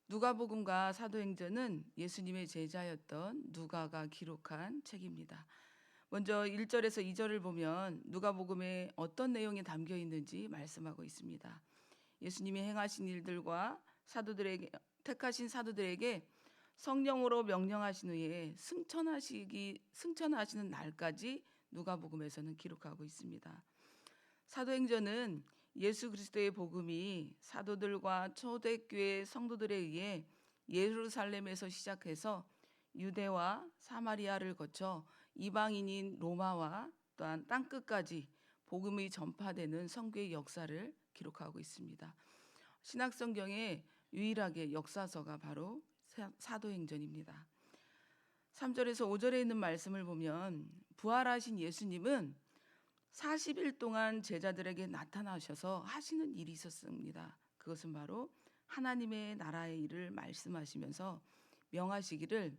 누가복음과 사도행전은 예수님의 제자였던 누가가 기록한 책입니다. 먼저 1절에서 2절을 보면 누가복음에 어떤 내용이 담겨 있는지 말씀하고 있습니다. 예수님이 행하신 일들과 사도들에게 택하신 사도들에게 성령으로 명령하신 후에 승천하시는 날까지 누가복음에서는 기록하고 있습니다. 사도행전은 예수 그리스도의 복음이 사도들과 초대교회 성도들에 의해 예루살렘에서 시작해서 유대와 사마리아를 거쳐 이방인인 로마와 또한 땅끝까지 복음이 전파되는 선교의 역사를 기록하고 있습니다. 신약성경에 유일하게 역사서가 바로 사도행전입니다. 3절에서 5절에 있는 말씀을 보면 부활하신 예수님은 40일 동안 제자들에게 나타나셔서 하시는 일이 있었습니다. 그것은 바로 하나님의 나라의 일을 말씀하시면서 명하시기를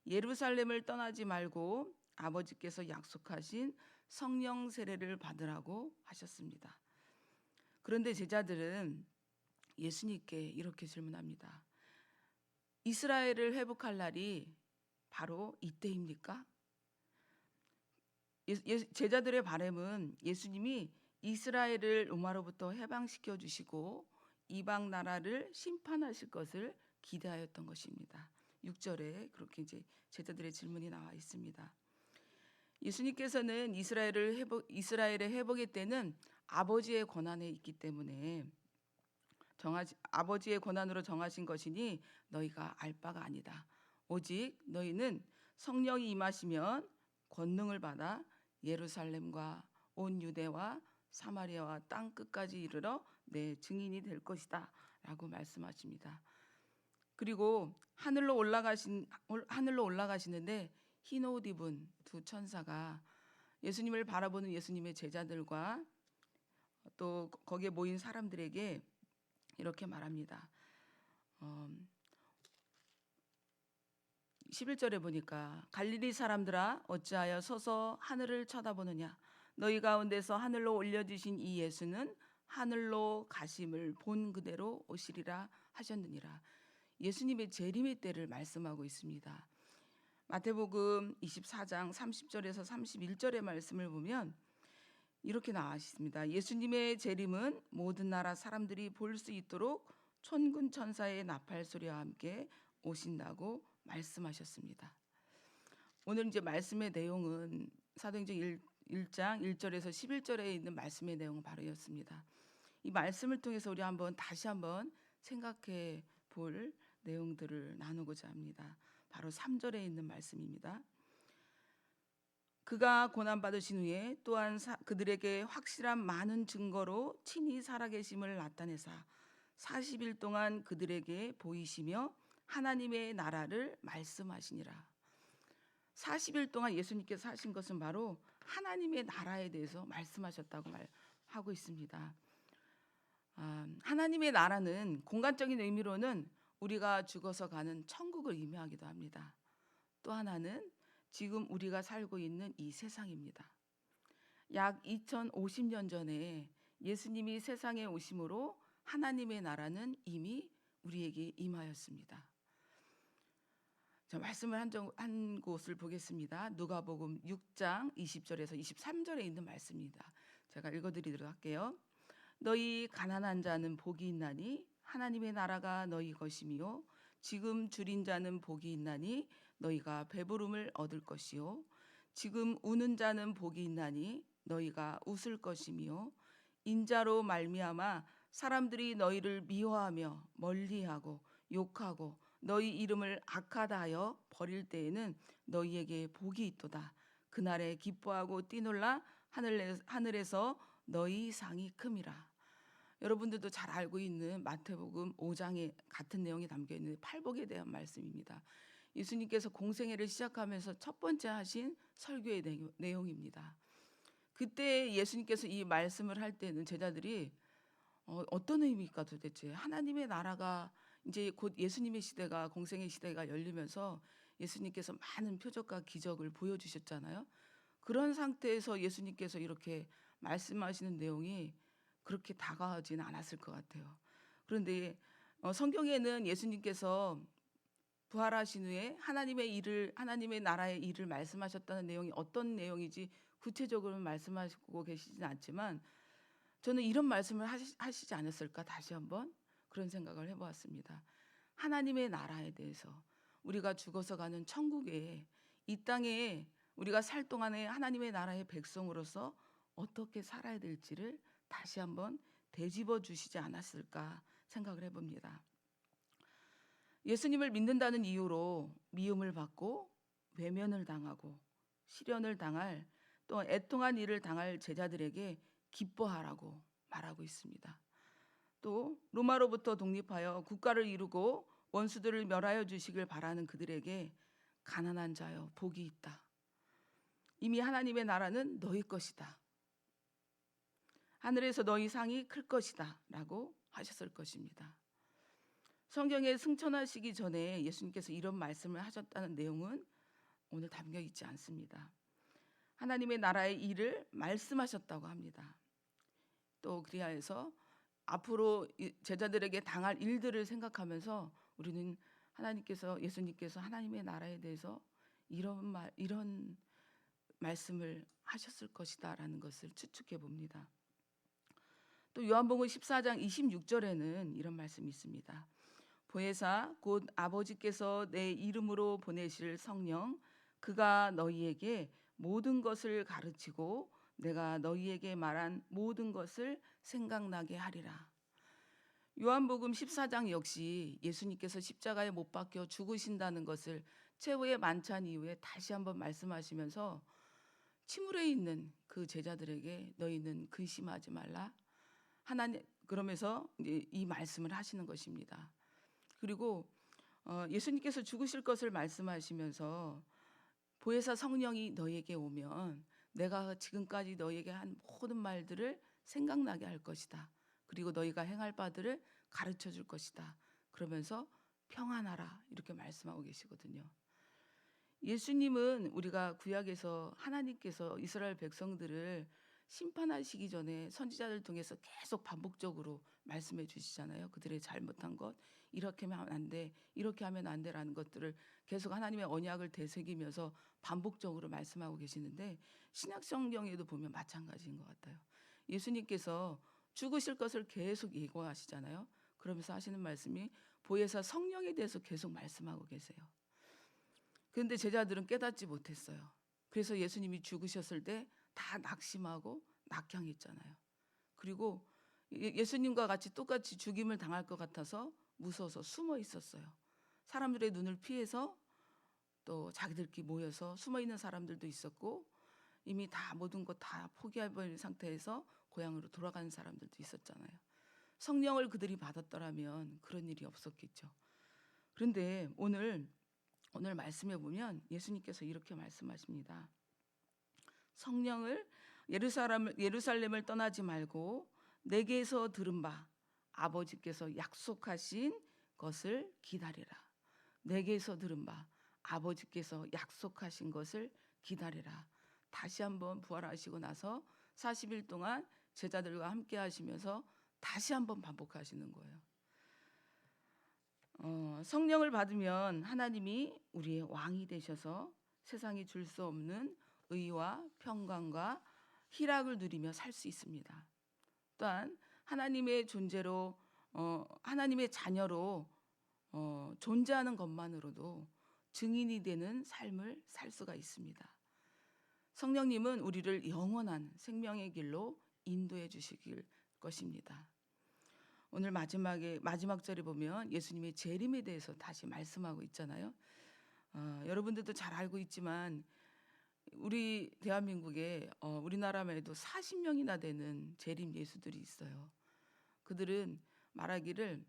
예루살렘을 떠나지 말고 아버지께서 약속하신 성령 세례를 받으라고 하셨습니다. 그런데 제자들은 예수님께 이렇게 질문합니다. 이스라엘을 회복할 날이 바로 이때입니까? 제자들의 바람은 예수님이 이스라엘을 로마로부터 해방시켜 주시고 이방 나라를 심판하실 것을 기대하였던 것입니다. 6절에 그렇게 이제 제자들의 질문이 나와 있습니다. 예수님께서는 이스라엘의 회복의 때는 아버지의 권한에 있기 때문에 아버지의 권한으로 정하신 것이니 너희가 알 바가 아니다. 오직 너희는 성령이 임하시면 권능을 받아 예루살렘과 온 유대와 사마리아와 땅 끝까지 이르러 내 증인이 될 것이다 라고 말씀하십니다. 그리고 하늘로 올라가시는데 흰 옷 입은 두 천사가 예수님을 바라보는 예수님의 제자들과 또 거기에 모인 사람들에게 이렇게 말합니다. 11절에 보니까 갈릴리 사람들아 어찌하여 서서 하늘을 쳐다보느냐 너희 가운데서 하늘로 올려주신 이 예수는 하늘로 가심을 본 그대로 오시리라 하셨느니라. 예수님의 재림의 때를 말씀하고 있습니다. 마태복음 24장 30절에서 31절의 말씀을 보면 이렇게 나와 있습니다. 예수님의 재림은 모든 나라 사람들이 볼 수 있도록 천군 천사의 나팔 소리와 함께 오신다고 말씀하셨습니다. 오늘 이제 말씀의 내용은 사도행전 1장 1절에서 11절에 있는 말씀의 내용은 바로 이었습니다. 이 말씀을 통해서 우리 다시 한번 생각해 볼 내용들을 나누고자 합니다. 바로 3절에 있는 말씀입니다. 그가 고난받으신 후에 또한 그들에게 확실한 많은 증거로 친히 살아계심을 나타내사 40일 동안 그들에게 보이시며 하나님의 나라를 말씀하시니라. 40일 동안 예수님께서 하신 것은 바로 하나님의 나라에 대해서 말씀하셨다고 말하고 있습니다. 하나님의 나라는 공간적인 의미로는 우리가 죽어서 가는 천국을 의미하기도 합니다. 또 하나는 지금 우리가 살고 있는 이 세상입니다. 약 2050년 전에 예수님이 세상에 오심으로 하나님의 나라는 이미 우리에게 임하였습니다. 자, 말씀을 한 곳을 보겠습니다. 누가복음 6장 20절에서 23절에 있는 말씀입니다. 제가 읽어드리도록 할게요. 너희 가난한 자는 복이 있나니 하나님의 나라가 너희 것이며 지금 줄인 자는 복이 있나니 너희가 배부름을 얻을 것이요 지금 우는 자는 복이 있나니 너희가 웃을 것이며 인자로 말미암아 사람들이 너희를 미워하며 멀리하고 욕하고 너희 이름을 악하다 하여 버릴 때에는 너희에게 복이 있도다. 그날에 기뻐하고 뛰놀라 하늘에서 너희 상이 큼이라. 여러분들도 잘 알고 있는 마태복음 5장에 같은 내용이 담겨 있는 팔복에 대한 말씀입니다. 예수님께서 공생애를 시작하면서 첫 번째 하신 설교의 내용입니다. 그때 예수님께서 이 말씀을 할 때는 제자들이 어떤 의미일까 도대체 하나님의 나라가 이제 곧 예수님의 시대가 공생의 시대가 열리면서 예수님께서 많은 표적과 기적을 보여주셨잖아요. 그런 상태에서 예수님께서 이렇게 말씀하시는 내용이 그렇게 다가오지는 않았을 것 같아요. 그런데 성경에는 예수님께서 부활하신 후에 하나님의 나라의 일을 말씀하셨다는 내용이 어떤 내용인지 구체적으로 말씀하시고 계시진 않지만 저는 이런 말씀을 하시지 않았을까, 다시 한번 그런 생각을 해보았습니다. 하나님의 나라에 대해서, 우리가 죽어서 가는 천국에, 이 땅에 우리가 살 동안에 하나님의 나라의 백성으로서 어떻게 살아야 될지를 다시 한번 되짚어 주시지 않았을까 생각을 해봅니다. 예수님을 믿는다는 이유로 미움을 받고 외면을 당하고 시련을 당할, 또 애통한 일을 당할 제자들에게 기뻐하라고 말하고 있습니다. 또 로마로부터 독립하여 국가를 이루고 원수들을 멸하여 주시길 바라는 그들에게 가난한 자여 복이 있다. 이미 하나님의 나라는 너희 것이다. 하늘에서 너희 상이 클 것이다 라고 하셨을 것입니다. 성경에 승천하시기 전에 예수님께서 이런 말씀을 하셨다는 내용은 오늘 담겨 있지 않습니다. 하나님의 나라의 일을 말씀하셨다고 합니다. 또 그리하여서 앞으로 제자들에게 당할 일들을 생각하면서 우리는 예수님께서 하나님의 나라에 대해서 이런 말씀을 하셨을 것이다라는 것을 추측해 봅니다. 또 요한복음 14장 26절에는 이런 말씀이 있습니다. 보혜사 곧 아버지께서 내 이름으로 보내실 성령, 그가 너희에게 모든 것을 가르치고 내가 너희에게 말한 모든 것을 생각나게 하리라. 요한복음 14장 역시 예수님께서 십자가에 못 박혀 죽으신다는 것을 최후의 만찬 이후에 다시 한번 말씀하시면서 침울해 있는 그 제자들에게 너희는 근심하지 말라. 그러면서 이 말씀을 하시는 것입니다. 그리고 예수님께서 죽으실 것을 말씀하시면서 보혜사 성령이 너희에게 오면 내가 지금까지 너희에게 한 모든 말들을 생각나게 할 것이다. 그리고 너희가 행할 바들을 가르쳐 줄 것이다. 그러면서 평안하라 이렇게 말씀하고 계시거든요. 예수님은 우리가 구약에서 하나님께서 이스라엘 백성들을 심판하시기 전에 선지자들 통해서 계속 반복적으로 말씀해 주시잖아요. 그들의 잘못한 것, 이렇게 하면 안 돼, 이렇게 하면 안 돼라는 것들을 계속 하나님의 언약을 되새기면서 반복적으로 말씀하고 계시는데 신약 성경에도 보면 마찬가지인 것 같아요. 예수님께서 죽으실 것을 계속 예고하시잖아요. 그러면서 하시는 말씀이 보혜사 성령에 대해서 계속 말씀하고 계세요. 그런데 제자들은 깨닫지 못했어요. 그래서 예수님이 죽으셨을 때 다 낙심하고 낙향했잖아요. 그리고 예수님과 같이 똑같이 죽임을 당할 것 같아서 무서워서 숨어 있었어요. 사람들의 눈을 피해서 또 자기들끼리 모여서 숨어 있는 사람들도 있었고 이미 다 모든 것 다 포기해버린 상태에서 고향으로 돌아가는 사람들도 있었잖아요. 성령을 그들이 받았더라면 그런 일이 없었겠죠. 그런데 오늘 말씀해 보면 예수님께서 이렇게 말씀하십니다. 성령을 예루살렘을 떠나지 말고 내게서 들은 바 아버지께서 약속하신 것을 기다리라. 내게서 들은 바 아버지께서 약속하신 것을 기다리라. 다시 한번 부활하시고 나서 40일 동안 제자들과 함께 하시면서 다시 한번 반복하시는 거예요. 성령을 받으면 하나님이 우리의 왕이 되셔서 세상이 줄 수 없는 의와 평강과 희락을 누리며 살 수 있습니다. 또한 하나님의 존재로 하나님의 자녀로 존재하는 것만으로도 증인이 되는 삶을 살 수가 있습니다. 성령님은 우리를 영원한 생명의 길로 인도해 주시길 것입니다. 오늘 마지막 절에 보면 예수님의 재림에 대해서 다시 말씀하고 있잖아요. 여러분들도 잘 알고 있지만 우리 대한민국에 우리나라만 해도 40명이나 되는 재림 예수들이 있어요. 그들은 말하기를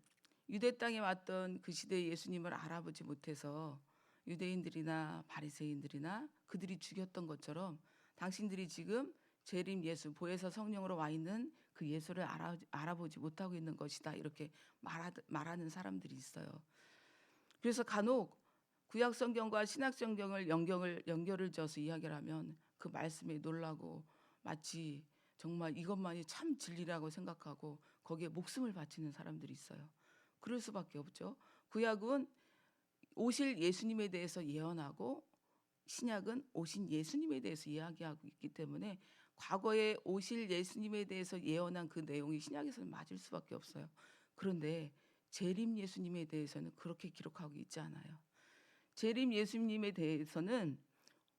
유대 땅에 왔던 그 시대의 예수님을 알아보지 못해서 유대인들이나 바리새인들이나 그들이 죽였던 것처럼 당신들이 지금 재림 예수, 보혜사 성령으로 와 있는 그 예수를 알아보지 못하고 있는 것이다. 이렇게 말하는 사람들이 있어요. 그래서 간혹 구약 성경과 신약 성경을 연결을 지어서 이야기를 하면 그 말씀에 놀라고 마치 정말 이것만이 참 진리라고 생각하고 거기에 목숨을 바치는 사람들이 있어요. 그럴 수밖에 없죠. 구약은 오실 예수님에 대해서 예언하고 신약은 오신 예수님에 대해서 이야기하고 있기 때문에 과거에 오실 예수님에 대해서 예언한 그 내용이 신약에서는 맞을 수밖에 없어요. 그런데 재림 예수님에 대해서는 그렇게 기록하고 있지 않아요. 재림 예수님에 대해서는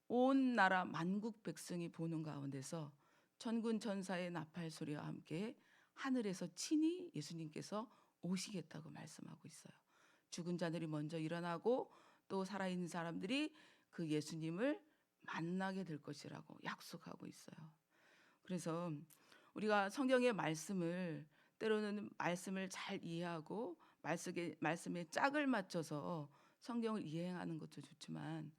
온 나라 만국 백성이 보는 가운데서 천군 천사의 나팔 소리와 함께 하늘에서 친히 예수님께서 오시겠다고 말씀하고 있어요. 죽은 자들이 먼저 일어나고 또 살아있는 사람들이 그 예수님을 만나게 될 것이라고 약속하고 있어요. 그래서 우리가 성경의 말씀을 때로는 말씀을 잘 이해하고 말씀에 짝을 맞춰서 성경을 이해하는 것도 좋지만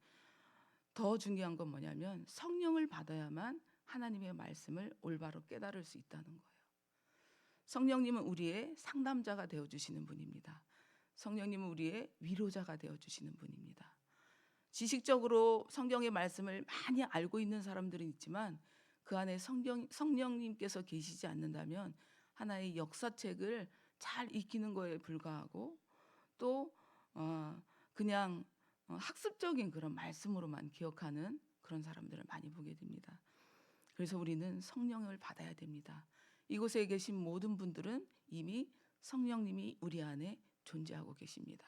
더 중요한 건 뭐냐면 성령을 받아야만 하나님의 말씀을 올바로 깨달을 수 있다는 거예요. 성령님은 우리의 상담자가 되어주시는 분입니다. 성령님은 우리의 위로자가 되어주시는 분입니다. 지식적으로 성경의 말씀을 많이 알고 있는 사람들은 있지만 그 안에 성령님께서 계시지 않는다면 하나의 역사책을 잘 익히는 거에 불과하고 또 그냥 학습적인 그런 말씀으로만 기억하는 그런 사람들을 많이 보게 됩니다. 그래서 우리는 성령을 받아야 됩니다. 이곳에 계신 모든 분들은 이미 성령님이 우리 안에 존재하고 계십니다.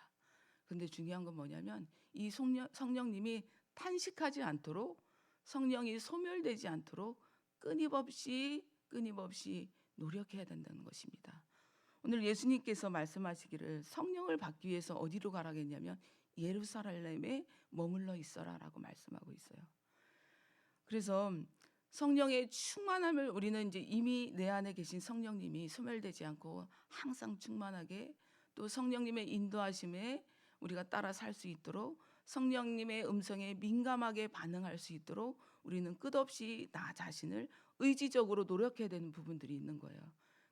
근데 중요한 건 뭐냐면 이 성령님이 탄식하지 않도록 성령이 소멸되지 않도록 끊임없이 노력해야 된다는 것입니다. 오늘 예수님께서 말씀하시기를 성령을 받기 위해서 어디로 가라겠냐면 예루살렘에 머물러 있어라라고 말씀하고 있어요. 그래서 성령의 충만함을 우리는 이제 이미 내 안에 계신 성령님이 소멸되지 않고 항상 충만하게 또 성령님의 인도하심에 우리가 따라 살 수 있도록 성령님의 음성에 민감하게 반응할 수 있도록 우리는 끝없이 나 자신을 의지적으로 노력해야 되는 부분들이 있는 거예요.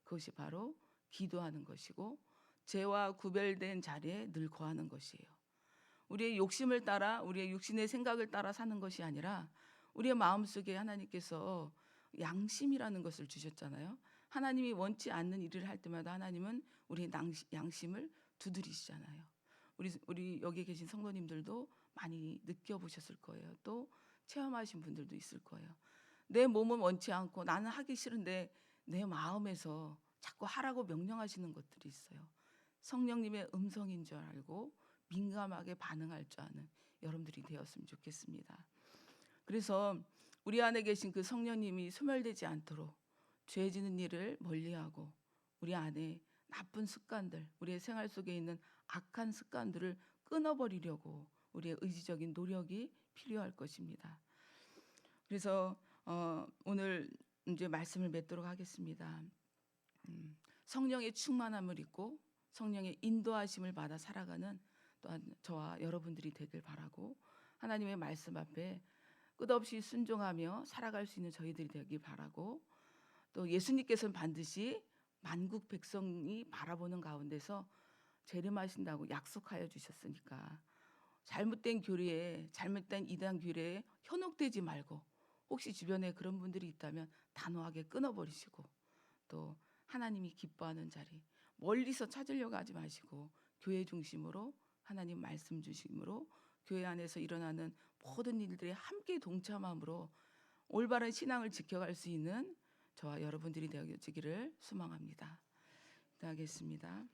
그것이 바로 기도하는 것이고 죄와 구별된 자리에 늘 거하는 것이에요. 우리의 욕심을 따라 우리의 육신의 생각을 따라 사는 것이 아니라 우리의 마음속에 하나님께서 양심이라는 것을 주셨잖아요. 하나님이 원치 않는 일을 할 때마다 하나님은 우리의 양심을 두드리시잖아요. 우리 여기 계신 성도님들도 많이 느껴보셨을 거예요. 또 체험하신 분들도 있을 거예요. 내 몸은 원치 않고 나는 하기 싫은데 내 마음에서 자꾸 하라고 명령하시는 것들이 있어요. 성령님의 음성인 줄 알고 민감하게 반응할 줄 아는 여러분들이 되었으면 좋겠습니다. 그래서 우리 안에 계신 그 성령님이 소멸되지 않도록 죄 지는 일을 멀리하고 우리 안에 나쁜 습관들, 우리의 생활 속에 있는 악한 습관들을 끊어버리려고 우리의 의지적인 노력이 필요할 것입니다. 그래서 오늘 이제 말씀을 맺도록 하겠습니다. 성령의 충만함을 입고 성령의 인도하심을 받아 살아가는 또한 저와 여러분들이 되길 바라고 하나님의 말씀 앞에 끝없이 순종하며 살아갈 수 있는 저희들이 되길 바라고 또 예수님께서는 반드시 만국 백성이 바라보는 가운데서 재림하신다고 약속하여 주셨으니까 잘못된 교리에 잘못된 이단 교리에 현혹되지 말고 혹시 주변에 그런 분들이 있다면 단호하게 끊어버리시고 또 하나님이 기뻐하는 자리 멀리서 찾으려고 하지 마시고 교회 중심으로 하나님 말씀 중심으로 교회 안에서 일어나는 모든 일들에 함께 동참함으로 올바른 신앙을 지켜갈 수 있는 저와 여러분들이 되어지기를 소망합니다. 기도하겠습니다.